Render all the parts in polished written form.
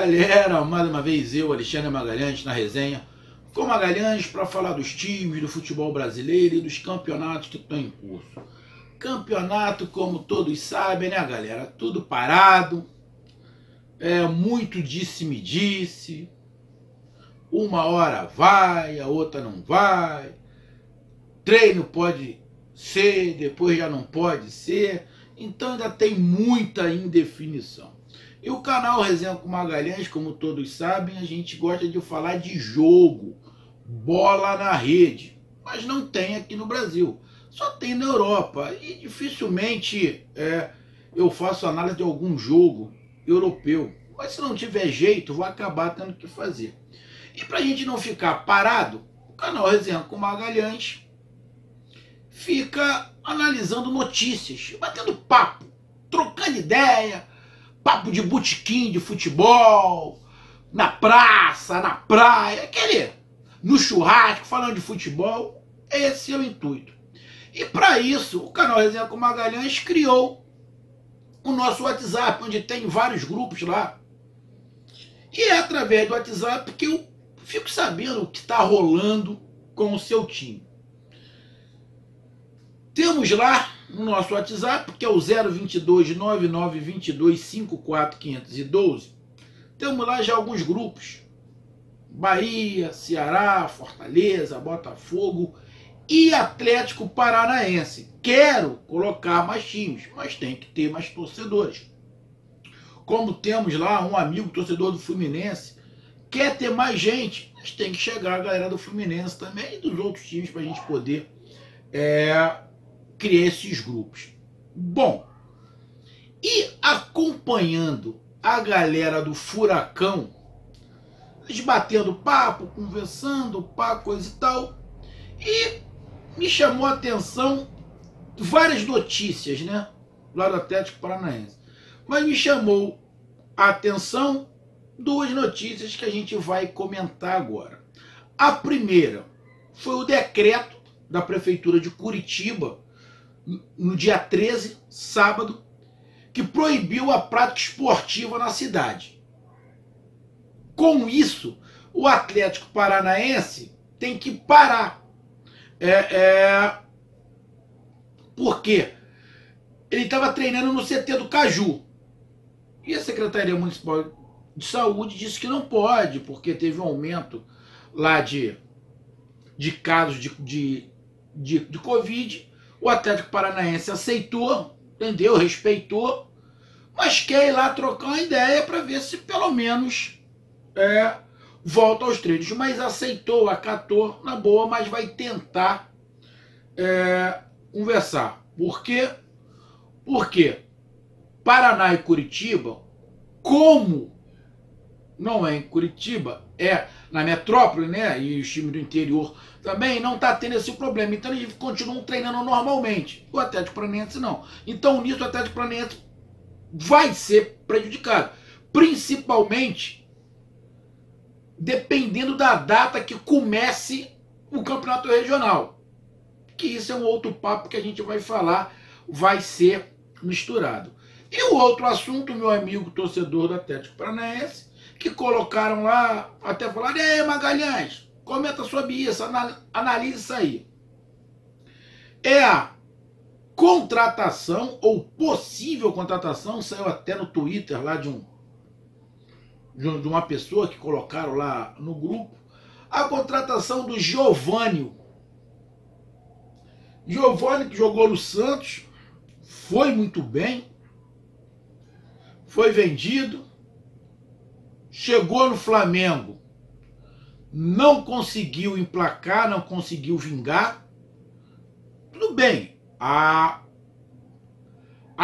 galera, mais uma vez eu, Alexandre Magalhães, na resenha com Magalhães para falar dos times, do futebol brasileiro e dos campeonatos que estão em curso. Campeonato, como todos sabem, né, galera? Tudo parado, muito disse-me-disse, uma hora vai, a outra não vai, treino pode ser, depois já não pode ser, então ainda tem muita indefinição. E o canal Resenha com Magalhães, como todos sabem, a gente gosta de falar de jogo, bola na rede, mas não tem aqui no Brasil, só tem na Europa, e dificilmente eu faço análise de algum jogo europeu, mas se não tiver jeito, vou acabar tendo que fazer. E para a gente não ficar parado, o canal Resenha com Magalhães fica analisando notícias, batendo papo, trocando ideia, papo de botequim de futebol, na praça, na praia, no churrasco, falando de futebol. Esse é o intuito. E para isso, o canal Resenha com Magalhães criou o nosso WhatsApp, onde tem vários grupos lá. E é através do WhatsApp que eu fico sabendo o que está rolando com o seu time. Temos lá no nosso WhatsApp, que é o 022 9922 54512. Temos lá já alguns grupos. Bahia, Ceará, Fortaleza, Botafogo e Atlético Paranaense. Quero colocar mais times, mas tem que ter mais torcedores. Como temos lá um amigo torcedor do Fluminense, quer ter mais gente, mas tem que chegar a galera do Fluminense também e dos outros times para a gente poder criar esses grupos. Bom, e acompanhando a galera do Furacão, eles batendo papo, conversando, coisa e tal, e me chamou a atenção várias notícias, né, lá do Atlético Paranaense, mas me chamou a atenção duas notícias que a gente vai comentar agora. A primeira foi o decreto da Prefeitura de Curitiba, no dia 13, sábado, que proibiu a prática esportiva na cidade. Com isso, o Atlético Paranaense tem que parar. Por quê? Ele estava treinando no CT do Caju. E a Secretaria Municipal de Saúde disse que não pode, porque teve um aumento lá de casos de Covid. O Atlético Paranaense aceitou, entendeu? Respeitou, mas quer ir lá trocar uma ideia para ver se pelo menos volta aos treinos. Mas aceitou, acatou, na boa, mas vai tentar conversar. Por quê? Porque Paraná e Curitiba, como não é em Curitiba, é na metrópole, né? E os times do interior também não está tendo esse problema. Então eles continuam treinando normalmente. O Atlético Paranaense não. Então nisso o Atlético Paranaense vai ser prejudicado. Principalmente dependendo da data que comece o campeonato regional. Que isso é um outro papo que a gente vai falar, vai ser misturado. E o outro assunto, meu amigo torcedor do Atlético Paranaense, que colocaram lá, até falaram: e aí, Magalhães, comenta sobre isso, analise isso aí. É a contratação, ou possível contratação, saiu até no Twitter lá de uma pessoa que colocaram lá no grupo, a contratação do Giovânio. Giovânio, que jogou no Santos, foi muito bem, foi vendido, chegou no Flamengo, não conseguiu emplacar, não conseguiu vingar. Tudo bem, a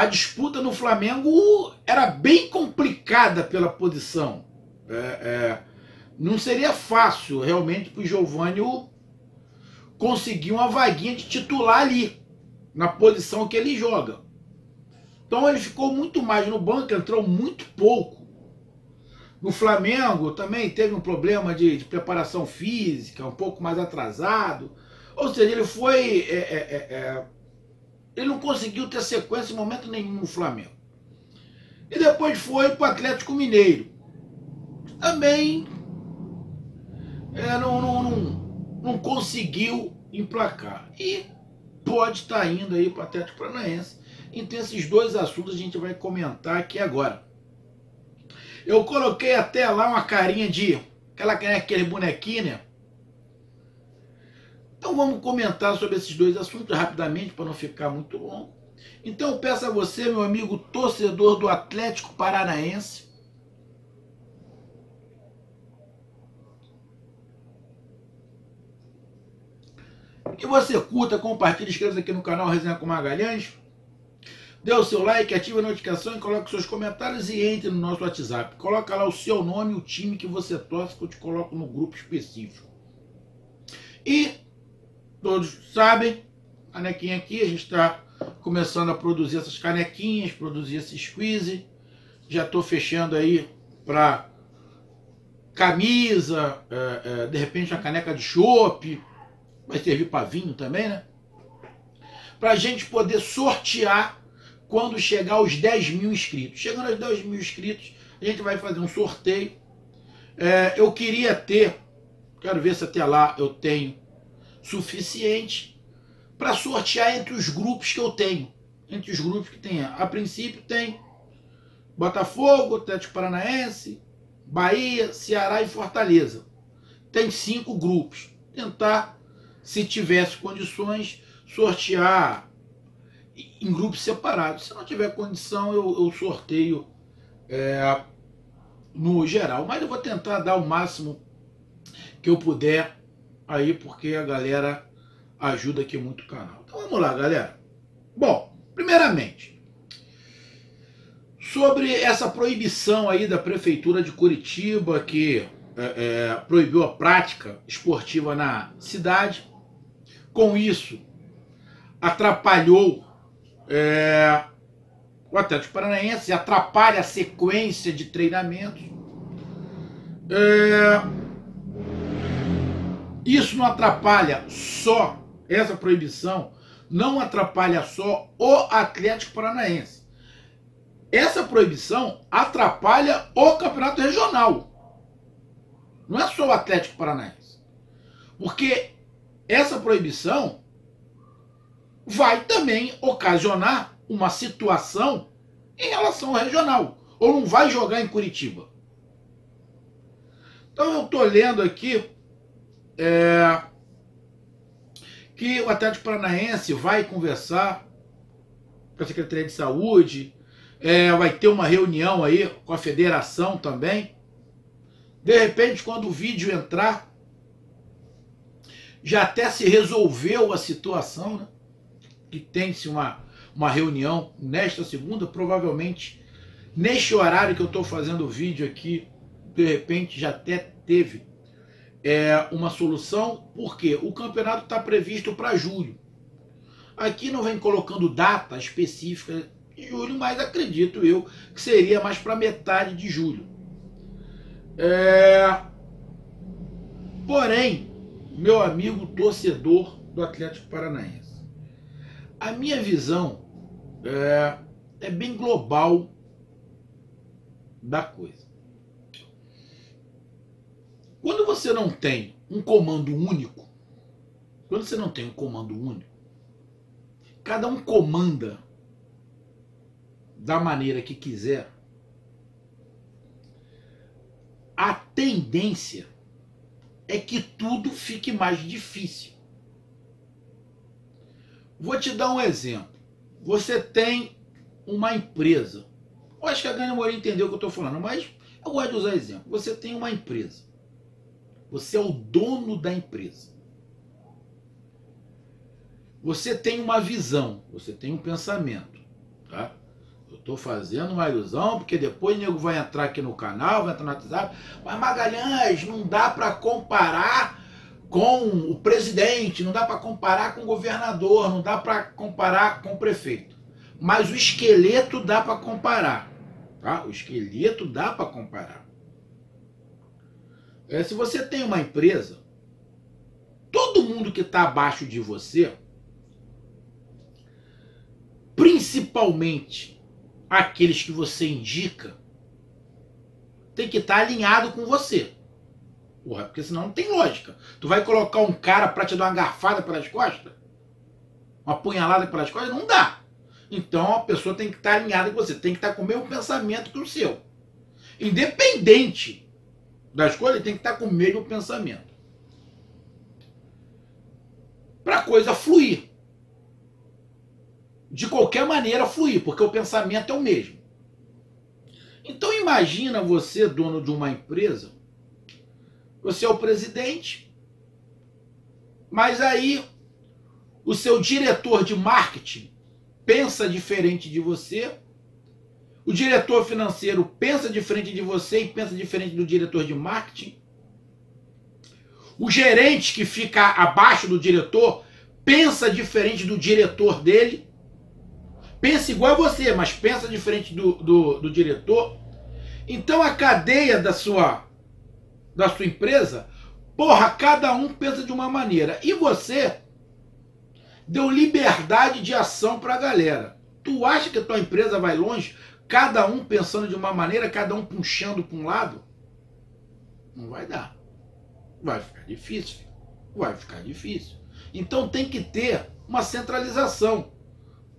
disputa no Flamengo era bem complicada pela posição. Não seria fácil realmente para o Giovânio conseguir uma vaguinha de titular ali, na posição que ele joga. Então ele ficou muito mais no banco, entrou muito pouco. No Flamengo também teve um problema de preparação física, um pouco mais atrasado. Ou seja, ele foi... ele não conseguiu ter sequência em momento nenhum no Flamengo. E depois foi para o Atlético Mineiro. também não conseguiu emplacar. E pode estar indo aí para o Atlético Paranaense. Então esses dois assuntos a gente vai comentar aqui agora. Eu coloquei até lá uma carinha de aquele bonequinho, né? Então vamos comentar sobre esses dois assuntos rapidamente para não ficar muito longo. Então eu peço a você, meu amigo torcedor do Atlético Paranaense, que você curta, compartilhe, inscreva-se aqui no canal Resenha com Magalhães, dê o seu like, ative a notificação e coloque seus comentários e entre no nosso WhatsApp. Coloca lá o seu nome e o time que você torce, que eu te coloco no grupo específico. E todos sabem, canequinha aqui, a gente está começando a produzir essas canequinhas, produzir esse squeeze. Já estou fechando aí para camisa, de repente uma caneca de chopp, vai servir para vinho também, né? Para a gente poder sortear quando chegar aos 10 mil inscritos. Chegando aos 10 mil inscritos, a gente vai fazer um sorteio. Eu queria ter, quero ver se até lá eu tenho suficiente para sortear entre os grupos que eu tenho. Entre os grupos que tem. A princípio tem Botafogo, Atlético Paranaense, Bahia, Ceará e Fortaleza. Tem 5 grupos. Tentar, se tivesse condições, sortear em grupos separados. Se não tiver condição, eu sorteio no geral. Mas eu vou tentar dar o máximo que eu puder aí, porque a galera ajuda aqui muito o canal. Então vamos lá, galera. Bom, primeiramente, sobre essa proibição aí da Prefeitura de Curitiba, que proibiu a prática esportiva na cidade. Com isso, atrapalhou o Atlético Paranaense, atrapalha a sequência de treinamentos. Isso não atrapalha só, essa proibição não atrapalha só o Atlético Paranaense. Essa proibição atrapalha o campeonato regional. Não é só o Atlético Paranaense. Porque essa proibição vai também ocasionar uma situação em relação ao regional. Ou não vai jogar em Curitiba. Então eu estou lendo aqui que o Atlético Paranaense vai conversar com a Secretaria de Saúde, vai ter uma reunião aí com a federação também. De repente, quando o vídeo entrar, já até se resolveu a situação, né? Que tem-se uma reunião nesta segunda, provavelmente neste horário que eu estou fazendo o vídeo aqui, de repente já até teve uma solução, porque o campeonato está previsto para julho. Aqui não vem colocando data específica de julho, mas acredito eu que seria mais para metade de julho. Porém, meu amigo torcedor do Atlético Paranaense, a minha visão é bem global da coisa. Quando você não tem um comando único, cada um comanda da maneira que quiser, a tendência é que tudo fique mais difícil. Vou te dar um exemplo. Você tem uma empresa. Eu acho que a Gana Morim entendeu o que eu estou falando, mas eu gosto de usar exemplo. Você tem uma empresa. Você é o dono da empresa. Você tem uma visão, você tem um pensamento, tá? Eu estou fazendo uma ilusão, porque depois o nego vai entrar aqui no canal, vai entrar no WhatsApp, mas Magalhães, não dá para comparar com o presidente, não dá para comparar com o governador, não dá para comparar com o prefeito. Mas o esqueleto dá para comparar, tá? O esqueleto dá para comparar. Se você tem uma empresa, todo mundo que está abaixo de você, principalmente aqueles que você indica, tem que estar alinhado com você. Porra, porque senão não tem lógica. Tu vai colocar um cara pra te dar uma garfada pelas costas? Uma punhalada pelas costas? Não dá. Então a pessoa tem que estar alinhada com você. Tem que estar com o mesmo pensamento que o seu. Independente das coisas, tem que estar com o mesmo pensamento. Pra coisa fluir. De qualquer maneira fluir, porque o pensamento é o mesmo. Então imagina você, dono de uma empresa, você é o presidente, mas aí o seu diretor de marketing pensa diferente de você, o diretor financeiro pensa diferente de você e pensa diferente do diretor de marketing, o gerente que fica abaixo do diretor pensa diferente do diretor dele, pensa igual a você, mas pensa diferente do diretor. Então a cadeia da sua empresa, porra, cada um pensa de uma maneira. E você deu liberdade de ação para a galera. Tu acha que a tua empresa vai longe, cada um pensando de uma maneira, cada um puxando para um lado? Não vai dar. Vai ficar difícil. Vai ficar difícil. Então tem que ter uma centralização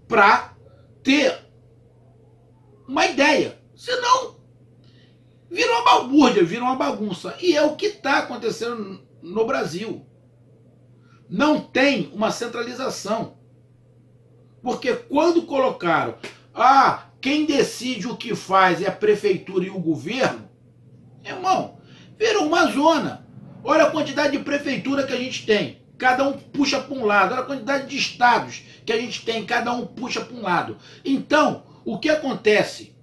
para ter uma ideia. Senão, vira uma balbúrdia, vira uma bagunça. E é o que está acontecendo no Brasil. Não tem uma centralização. Porque quando colocaram, quem decide o que faz é a prefeitura e o governo, irmão, virou uma zona. Olha a quantidade de prefeitura que a gente tem. Cada um puxa para um lado. Olha a quantidade de estados que a gente tem. Cada um puxa para um lado. Então, o que acontece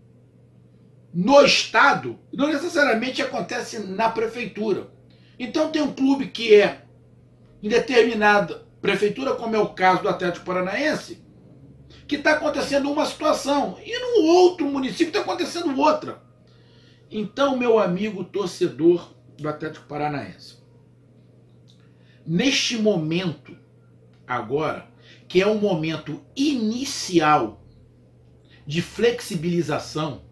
no estado não necessariamente acontece na prefeitura. Então tem um clube que é em determinada prefeitura, como é o caso do Atlético Paranaense, que está acontecendo uma situação e no outro município está acontecendo outra. Então, meu amigo torcedor do Atlético Paranaense, neste momento agora, que é um momento inicial de flexibilização,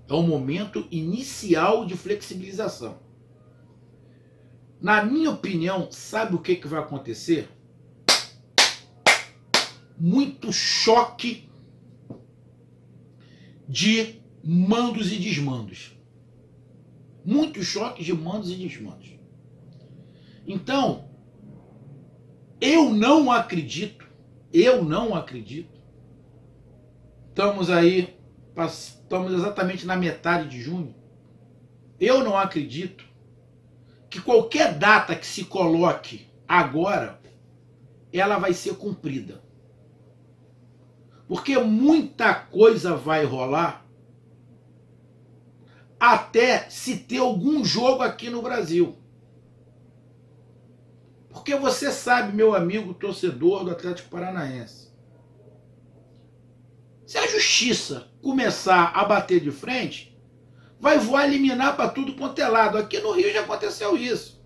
é um momento inicial de flexibilização. Na minha opinião, sabe o que vai acontecer? Muito choque de mandos e desmandos. Muitos choques de mandos e desmandos. Então, eu não acredito, estamos exatamente na metade de junho, eu não acredito que qualquer data que se coloque agora, ela vai ser cumprida. Porque muita coisa vai rolar até se ter algum jogo aqui no Brasil. Porque você sabe, meu amigo torcedor do Atlético Paranaense, se a justiça começar a bater de frente, vai voar liminar para tudo quanto é lado. Aqui no Rio já aconteceu isso.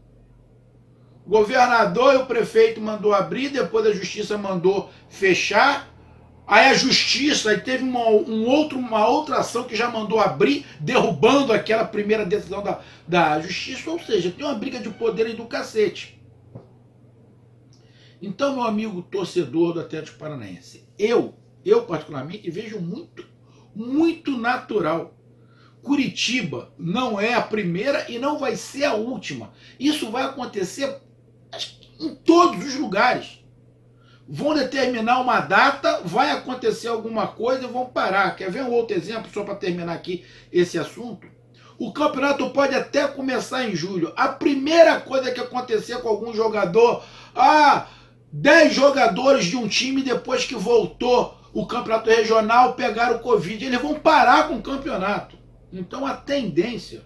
O governador e o prefeito mandou abrir, depois a justiça mandou fechar. Aí a justiça, aí teve uma outra ação que já mandou abrir, derrubando aquela primeira decisão da justiça. Ou seja, tem uma briga de poder aí do cacete. Então, meu amigo torcedor do Atlético Paranaense, eu particularmente vejo muito natural. Curitiba não é a primeira e não vai ser a última. Isso vai acontecer em todos os lugares. Vão determinar uma data, vai acontecer alguma coisa e vão parar. Quer ver um outro exemplo, só para terminar aqui esse assunto? O campeonato pode até começar em julho. A primeira coisa que acontecer com algum jogador, 10 jogadores de um time depois que voltou o campeonato regional pegaram o Covid, eles vão parar com o campeonato. Então a tendência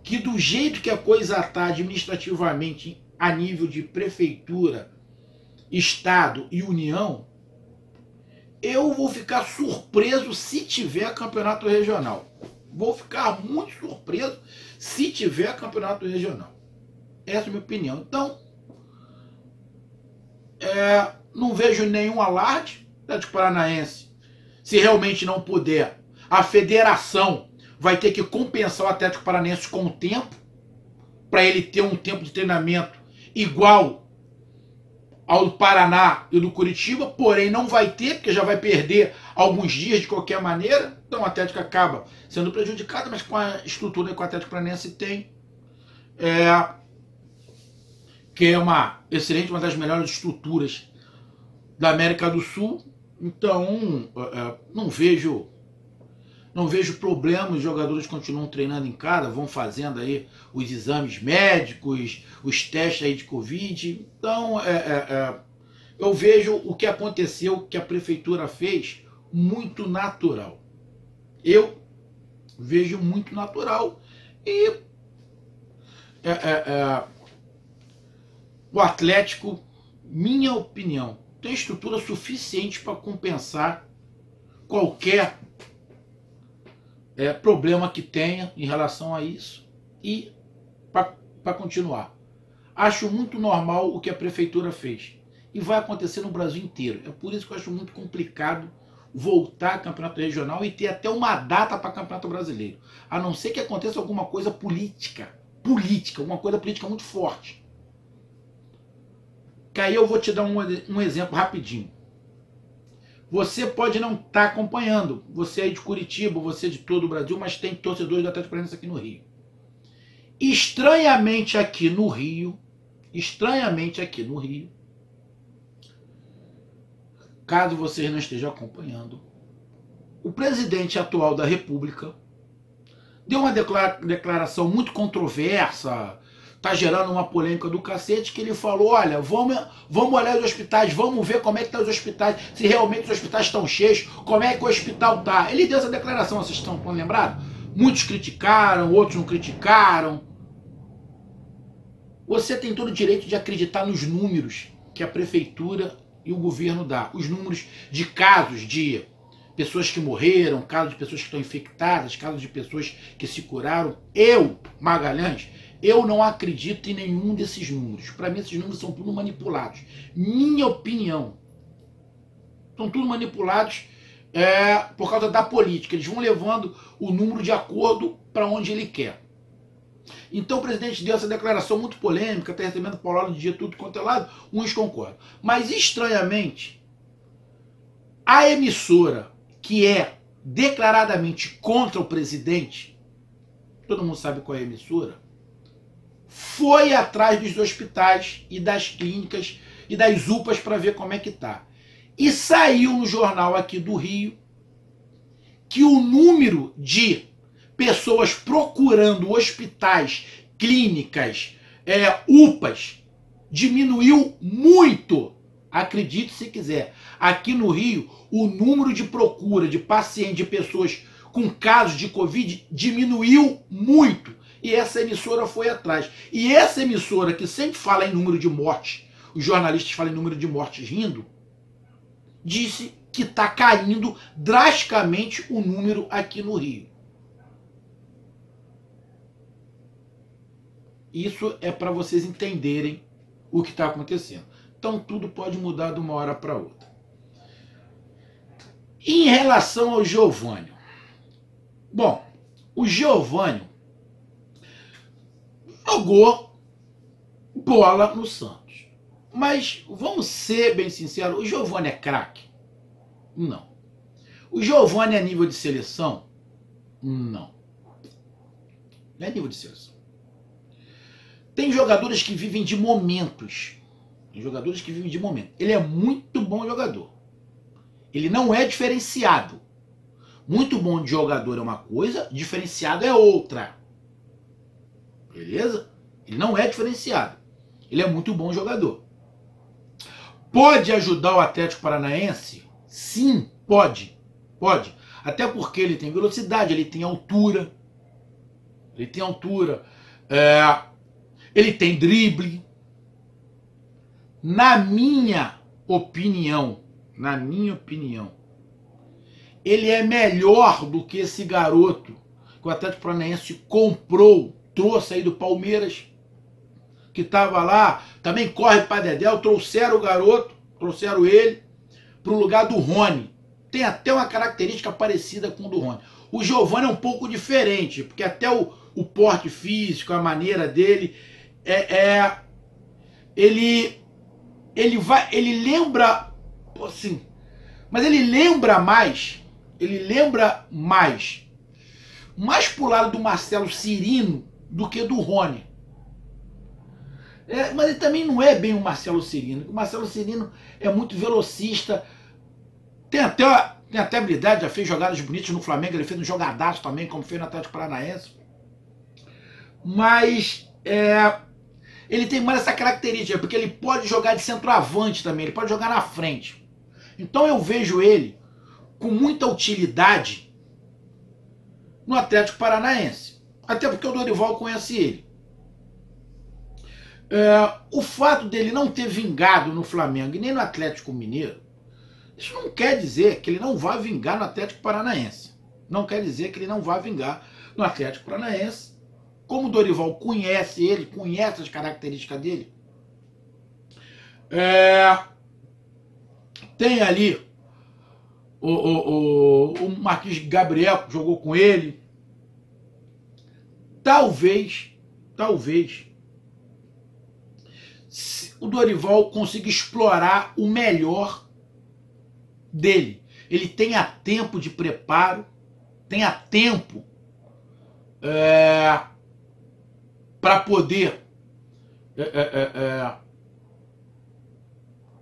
que do jeito que a coisa está administrativamente a nível de prefeitura, estado e união, eu vou ficar surpreso se tiver campeonato regional. Vou ficar muito surpreso se tiver campeonato regional. Essa é a minha opinião. Então, não vejo nenhum alarde. Atlético Paranaense, se realmente não puder, a federação vai ter que compensar o Atlético Paranaense com o tempo, para ele ter um tempo de treinamento igual ao do Paraná e do Curitiba, porém não vai ter, porque já vai perder alguns dias de qualquer maneira. Então o Atlético acaba sendo prejudicado, mas com a estrutura que o Atlético Paranaense tem, que é uma excelente, uma das melhores estruturas da América do Sul. Então não vejo problema, os jogadores continuam treinando em casa, vão fazendo aí os exames médicos, os testes aí de Covid. Então, eu vejo o que aconteceu, que a prefeitura fez, muito natural. Eu vejo muito natural. E o Atlético, minha opinião, tem estrutura suficiente para compensar qualquer problema que tenha em relação a isso e para continuar. Acho muito normal o que a prefeitura fez e vai acontecer no Brasil inteiro. É por isso que eu acho muito complicado voltar ao campeonato regional e ter até uma data para campeonato brasileiro, a não ser que aconteça alguma coisa política, alguma coisa política muito forte. Que aí eu vou te dar um exemplo rapidinho. Você pode não estar acompanhando, você é de Curitiba, você é de todo o Brasil, mas tem torcedores do Atlético Paranaense aqui no Rio. Estranhamente aqui no Rio, caso vocês não estejam acompanhando, o presidente atual da República deu uma declaração muito controversa, tá gerando uma polêmica do cacete, que ele falou, olha, vamos olhar os hospitais, vamos ver como é que estão os hospitais, se realmente os hospitais estão cheios, como é que o hospital tá. Ele deu essa declaração, vocês estão lembrados? Muitos criticaram, outros não criticaram. Você tem todo o direito de acreditar nos números que a prefeitura e o governo dá. Os números de casos de pessoas que morreram, casos de pessoas que estão infectadas, casos de pessoas que se curaram. Eu, Magalhães, eu não acredito em nenhum desses números. Para mim, esses números são tudo manipulados. Minha opinião. São tudo manipulados por causa da política. Eles vão levando o número de acordo para onde ele quer. Então o presidente deu essa declaração muito polêmica, está recebendo paulada de tudo quanto é lado, uns concordam. Mas, estranhamente, a emissora que é declaradamente contra o presidente, todo mundo sabe qual é a emissora, foi atrás dos hospitais e das clínicas e das UPAs para ver como é que tá. E saiu no jornal aqui do Rio que o número de pessoas procurando hospitais, clínicas, UPAs, diminuiu muito. Acredite se quiser. Aqui no Rio, o número de procura de pacientes, de pessoas com casos de Covid, diminuiu muito. E essa emissora foi atrás. E essa emissora que sempre fala em número de mortes, os jornalistas falam em número de mortes rindo, disse que está caindo drasticamente o número aqui no Rio. Isso é para vocês entenderem o que está acontecendo. Então tudo pode mudar de uma hora para outra. Em relação ao Geovânio. Bom, o Geovânio jogou bola no Santos. Mas vamos ser bem sinceros, o Geovânio é craque? Não. O Geovânio é nível de seleção? Não. Não é nível de seleção. Tem jogadores que vivem de momentos. Tem jogadores que vivem de momentos. Ele é muito bom jogador. Ele não é diferenciado. Muito bom de jogador é uma coisa, diferenciado é outra. Beleza? Ele não é diferenciado. Ele é muito bom jogador. Pode ajudar o Atlético Paranaense? Sim, pode. Pode. Até porque ele tem velocidade, ele tem altura. Ele tem altura. Ele tem drible. Na minha opinião, ele é melhor do que esse garoto que o Atlético Paranaense comprou, trouxe aí do Palmeiras, que estava lá, também corre para Dedéu, trouxeram o garoto, trouxeram ele para o lugar do Rony. Tem até uma característica parecida com o do Rony. O Giovani é um pouco diferente, porque até o porte físico, a maneira dele, ele lembra, assim, mas ele lembra mais pro lado do Marcelo Cirino do que do Rony. Mas ele também não é bem o Marcelo Cirino. O Marcelo Cirino é muito velocista, tem até habilidade, já fez jogadas bonitas no Flamengo, ele fez um jogadaço também, como fez no Atlético Paranaense. Mas ele tem mais essa característica, porque ele pode jogar de centroavante também, ele pode jogar na frente. Então eu vejo ele com muita utilidade no Atlético Paranaense. Até porque o Dorival conhece ele. O fato dele não ter vingado no Flamengo e nem no Atlético Mineiro, isso não quer dizer que ele não vai vingar no Atlético Paranaense. Não quer dizer que ele não vai vingar no Atlético Paranaense. Como o Dorival conhece ele, conhece as características dele. Tem ali o Marquinhos Gabriel, que jogou com ele. Talvez, o Dorival consiga explorar o melhor dele. Ele tenha tempo de preparo, tenha tempo para poder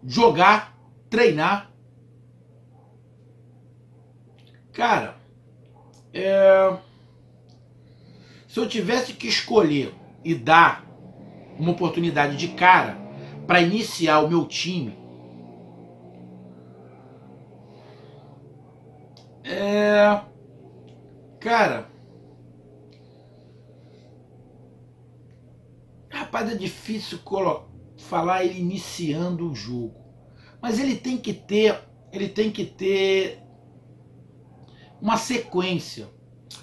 jogar, treinar. Cara, se eu tivesse que escolher e dar uma oportunidade de cara para iniciar o meu time, cara, rapaz, é difícil falar ele iniciando o jogo, mas ele tem que ter uma sequência.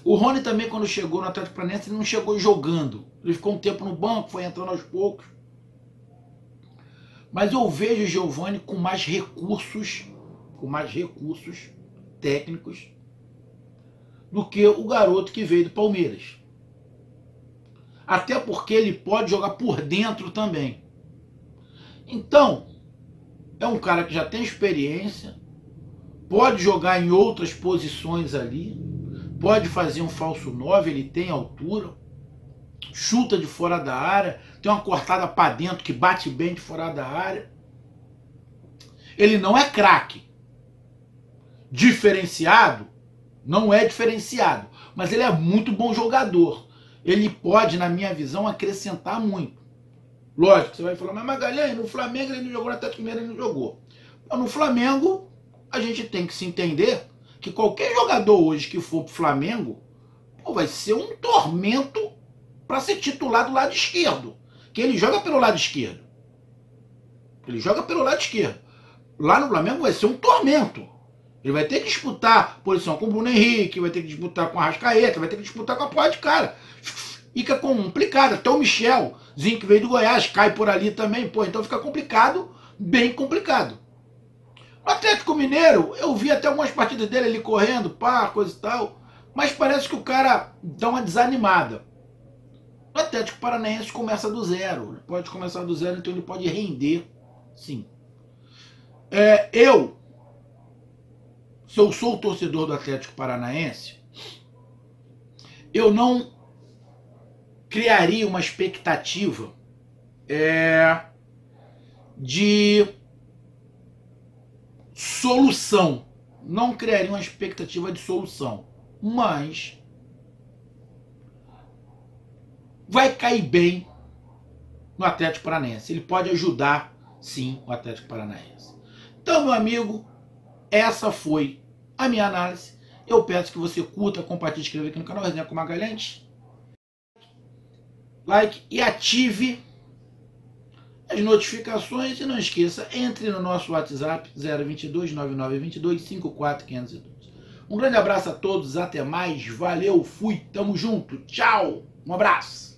O Rony também, quando chegou no Atlético Paranaense, ele não chegou jogando, ele ficou um tempo no banco, foi entrando aos poucos. Mas eu vejo o Giovani com mais recursos técnicos do que o garoto que veio do Palmeiras. Até porque ele pode jogar por dentro também. Então, é um cara que já tem experiência, pode jogar em outras posições ali, pode fazer um falso 9, ele tem altura, chuta de fora da área, tem uma cortada para dentro que bate bem de fora da área. Ele não é craque. Diferenciado, não é diferenciado, mas ele é muito bom jogador. Ele pode, na minha visão, acrescentar muito. Lógico, você vai falar, mas Magalhães, no Flamengo ele não jogou, no Atlético Mineiro ele não jogou. Mas no Flamengo, a gente tem que se entender que qualquer jogador hoje que for pro Flamengo, vai ser um tormento para ser titular do lado esquerdo. Que ele joga pelo lado esquerdo. Lá no Flamengo vai ser um tormento. Ele vai ter que disputar posição com o Bruno Henrique, vai ter que disputar com a Arrascaeta, vai ter que disputar com a porra de cara. Fica complicado. Até o Michelzinho, que veio do Goiás, cai por ali também. Então fica complicado, bem complicado. No Atlético Mineiro, eu vi até algumas partidas dele ali correndo, coisa e tal, mas parece que o cara dá uma desanimada. O Atlético Paranaense começa do zero. Ele pode começar do zero, então ele pode render, sim. Se eu sou o torcedor do Atlético Paranaense, eu não criaria uma expectativa de solução. Não criaria uma expectativa de solução. Mas vai cair bem no Atlético Paranaense. Ele pode ajudar, sim, o Atlético Paranaense. Então, meu amigo, essa foi a minha análise. Eu peço que você curta, compartilhe, inscreva aqui no canal Resenha com Magalhães. Like e ative as notificações. E não esqueça, entre no nosso WhatsApp 022 9922 54502. Um grande abraço a todos, até mais, valeu, fui, tamo junto, tchau, um abraço.